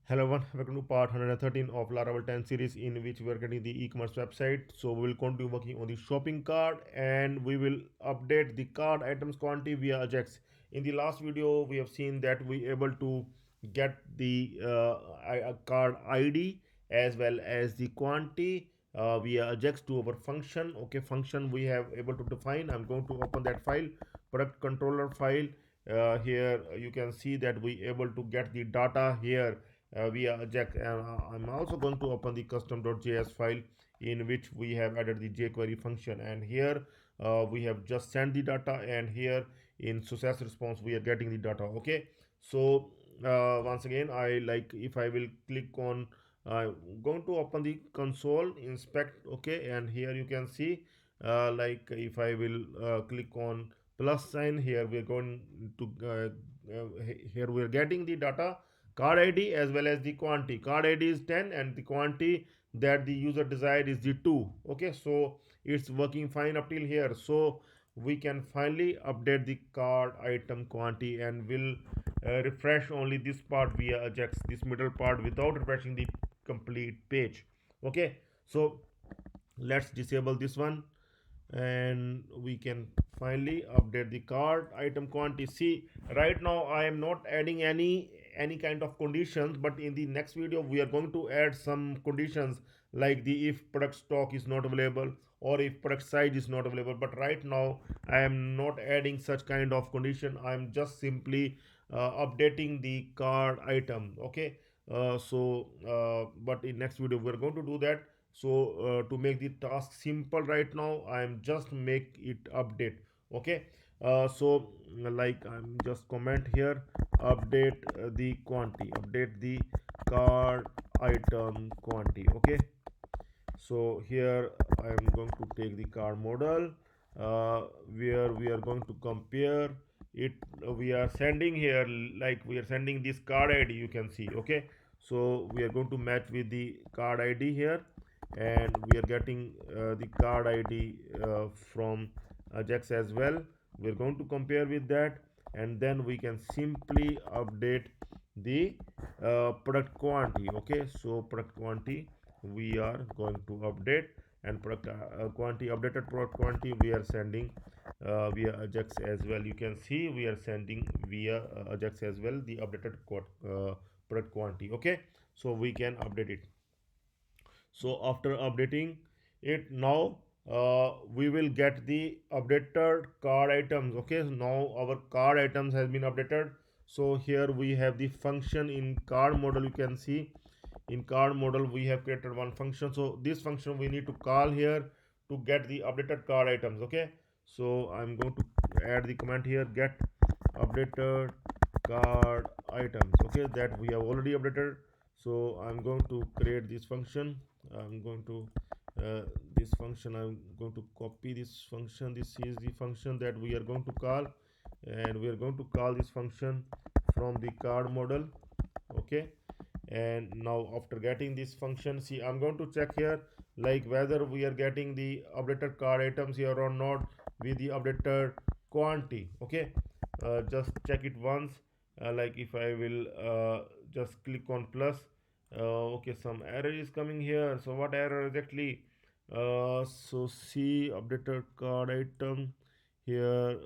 Hello everyone, welcome to part 113 of Laravel 10 series in which we are getting the e-commerce website. So we will continue working on the shopping cart and we will update the cart items quantity via Ajax. In the last video, we have seen that we able to get the card ID as well as the quantity via Ajax to our function. Okay, function we have able to define. I'm going to open that file, product controller file. Here you can see that we able to get the data here via Ajax. I'm also going to open the custom.js file in which we have added the jQuery function, and here we have just sent the data, and here in success response we are getting the data. Okay, so once again, I like if I will click on going to open the console inspect. Okay, and here you can see like if I will click on plus sign, here we are going to here we are getting the data card id as well as the quantity. Card id is 10 and the quantity that the user desired is the 2. Okay, so it's working fine up till here. So we can finally update the card item quantity and will refresh only this part via Ajax, this middle part, without refreshing the complete page. Okay, so let's disable this one and we can finally update the card item quantity. See, right now I am not adding any kind of conditions, but in the next video we are going to add some conditions like the if product stock is not available or if product size is not available. But right now I am not adding such kind of condition. I am just simply updating the card item. Okay, but in next video we are going to do that. So to make the task simple, right now I am just make it update. Okay, so like I'm just comment here, update the quantity, update the card item quantity. Okay, so here I am going to take the card model where we are going to compare it. We are sending here, like we are sending this card id, you can see. Okay, so we are going to match with the card id here, and we are getting the card id from Ajax as well. We are going to compare with that, and then we can simply update the product quantity. Okay, so product quantity we are going to update, and product quantity, updated product quantity we are sending via Ajax as well. You can see we are sending via Ajax as well the updated product quantity. Okay, so we can update it. So after updating it, now we will get the updated card items. Okay, so now our card items has been updated. So here we have the function in card model. You can see in card model we have created one function. So this function we need to call here to get the updated card items. Okay, so I'm going to add the command here, get updated card items. Okay, that we have already updated. So I'm going to create this function. I'm going to this function, I'm going to copy this function. This is the function that we are going to call, and we are going to call this function from the card model. Okay, and now after getting this function, see, I'm going to check here like whether we are getting the updated card items here or not with the updated quantity. Okay, just check it once. Like if I will just click on plus, okay, some error is coming here. So what error exactly? So see, updated card item here.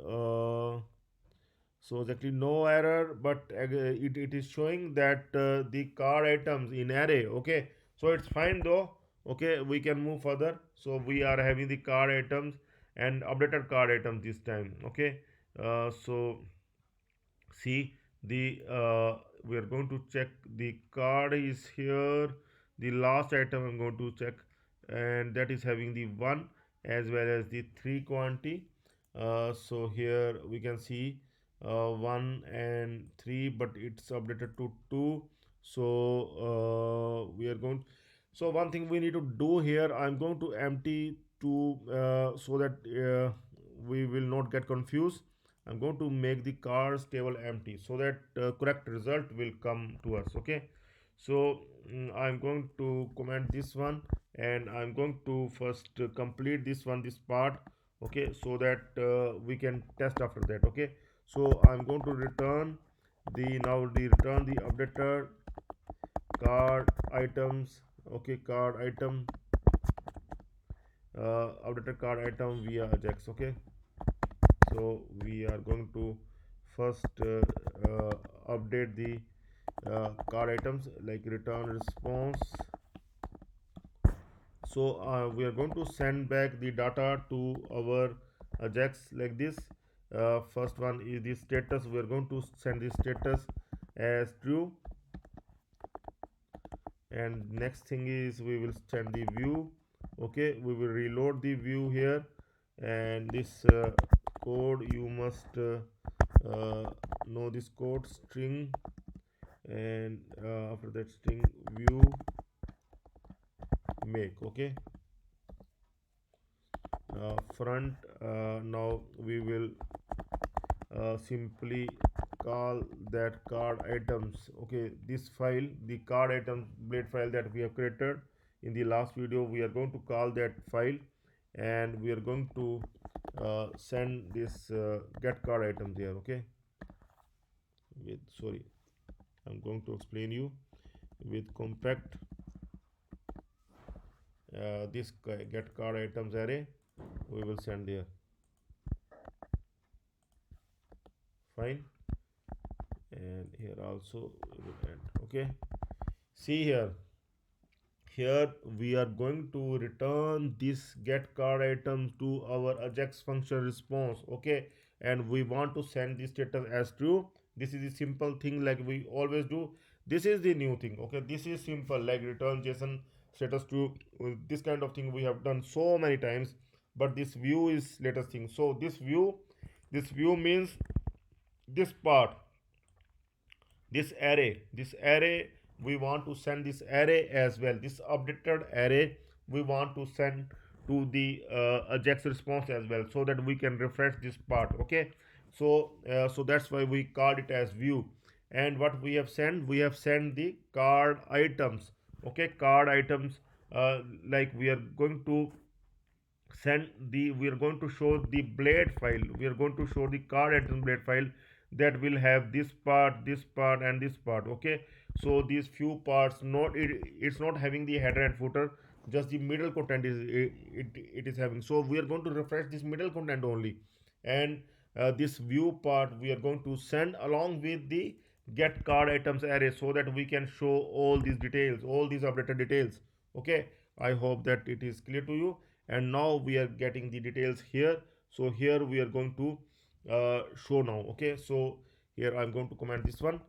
So exactly no error, but it is showing that the card items in array. Okay, so it's fine though. Okay, we can move further. So we are having the card items and updated card items this time. Okay, so see the we are going to check the card is here. The last item I'm going to check, and that is having the 1 as well as the 3 quantity. So here we can see 1 and 3, but it's updated to 2. So we are going, so one thing we need to do here, I'm going to empty to so that we will not get confused. I'm going to make the cars table empty so that correct result will come to us. Okay, so I'm going to comment this one, and I'm going to first complete this one, this part. Okay, so that we can test after that. Okay, so I'm going to return the, now the return the updated card items. Okay, card item, updated card item via Ajax. Okay, so we are going to first update the card items like return response. So we are going to send back the data to our Ajax like this. First one is the status. We are going to send the status as true, and next thing is we will send the view. Okay, we will reload the view here, and this code you must know this code string, and after that string view make. Okay, front. Now we will simply call that card items. Okay, this file, the card item blade file that we have created in the last video, we are going to call that file, and we are going to send this get card items there. Okay, with, sorry, I'm going to explain you with compact this get card items array we will send there. Fine, and here also we will add. Okay, see here, here we are going to return this get card items to our Ajax function response. Okay, and we want to send this status as true. This is the simple thing like we always do. This is the new thing. Okay, this is simple like return JSON status true. This kind of thing we have done so many times, but this view is latest thing. So this view means this part, this array we want to send this array as well. This updated array we want to send to the Ajax response as well, so that we can refresh this part. Okay, so that's why we called it as view. And what we have sent the card items. Okay, card items, like we are going to send the, we are going to show the blade file, we are going to show the card item blade file that will have this part and this part. Okay, so these few parts, not it's not having the header and footer, just the middle content is it is having. So we are going to refresh this middle content only, and this view part we are going to send along with the get card items array, so that we can show all these details, all these updated details. Okay, I hope that it is clear to you. And now we are getting the details here. So here we are going to show now. Okay, so here I'm going to comment this one,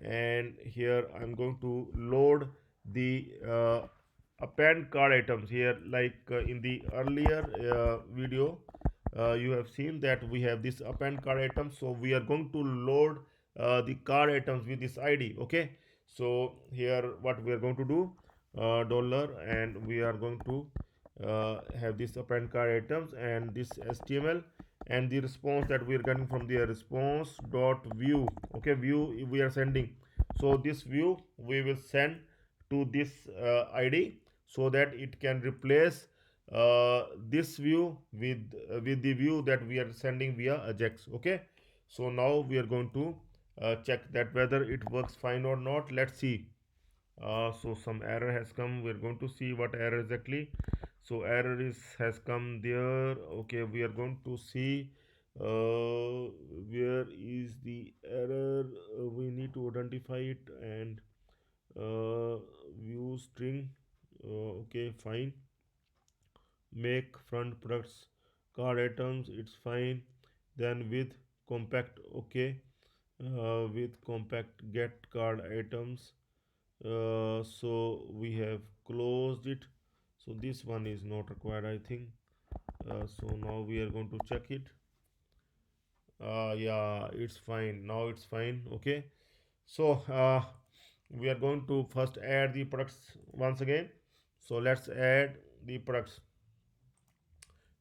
and here I'm going to load the append card items here, like in the earlier video you have seen that we have this append card item. So we are going to load the card items with this ID. Okay, so here what we are going to do, dollar, and we are going to have this append card items and this HTML, and the response that we are getting from the response dot view. Okay, view we are sending. So this view we will send to this ID, so that it can replace this view with the view that we are sending via Ajax. Okay, so now we are going to check that whether it works fine or not. Let's see. So some error has come. We're going to see what error exactly. So error is has come there. Okay, we are going to see where is the error. We need to identify it, and view string. Okay, fine. Make front products card items, it's fine. Then with compact. Okay, with compact get card items, so we have closed it. So this one is not required, I think. So now we are going to check it. Yeah, it's fine now, it's fine. Okay, so we are going to first add the products once again. So let's add the products,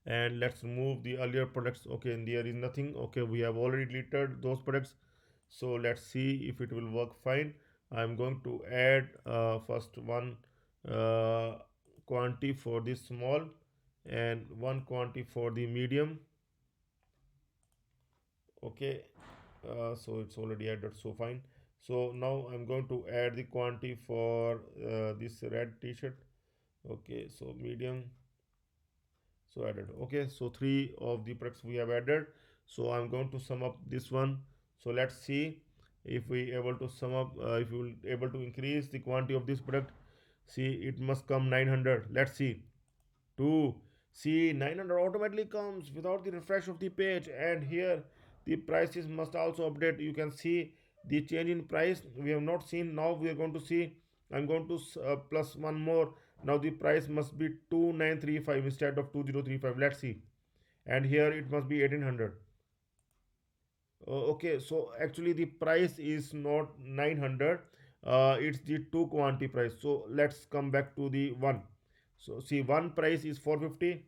and let's remove the earlier products. Okay, and there is nothing. Okay, we have already deleted those products. So let's see if it will work fine. I'm going to add first one uh, quantity for this small, and one quantity for the medium. Okay, so it's already added, so fine. So now I'm going to add the quantity for this red t-shirt. Okay, so medium, so added. Okay, so three of the products we have added. So I'm going to sum up this one. So let's see if we able to sum up, if you will able to increase the quantity of this product. See, it must come 900. Let's see. 2, see, 900 automatically comes without the refresh of the page, and here the prices must also update. You can see the change in price we have not seen. Now we are going to see. I'm going to plus one more. Now the price must be 2935 instead of 2035. Let's see. And here it must be 1800. Okay, so actually the price is not 900. It's the two quantity price. So let's come back to the one. So see, one price is 450,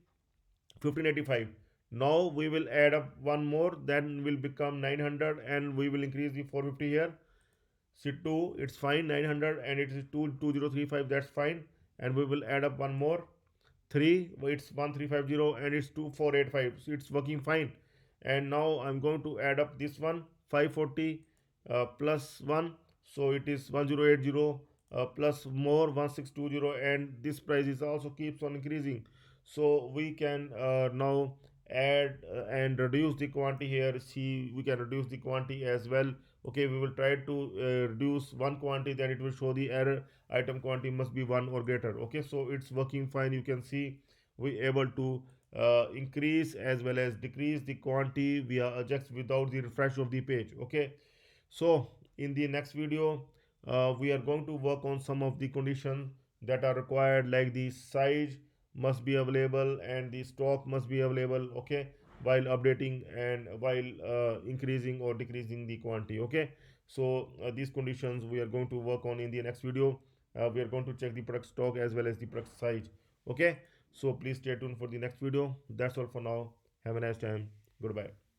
1585. Now we will add up one more, then will become 900, and we will increase the 450 here. See, 2, it's fine, 900, and it is 2035, that's fine. And we will add up one more, 3, it's 1350, and it's 2485, so it's working fine. And now I'm going to add up this one, 540 plus 1, so it is 1080, plus more 1620, and this price is also keeps on increasing. So we can now add and reduce the quantity here. See, we can reduce the quantity as well. Okay, we will try to reduce one quantity, then it will show the error item quantity must be 1 or greater. Okay, so it's working fine. You can see we able to increase as well as decrease the quantity via Ajax without the refresh of the page. Okay, so in the next video we are going to work on some of the conditions that are required, like the size must be available and the stock must be available. Okay, while updating and while increasing or decreasing the quantity. Okay, so these conditions we are going to work on in the next video. We are going to check the product stock as well as the product size. Okay, so please stay tuned for the next video. That's all for now. Have a nice time. Goodbye.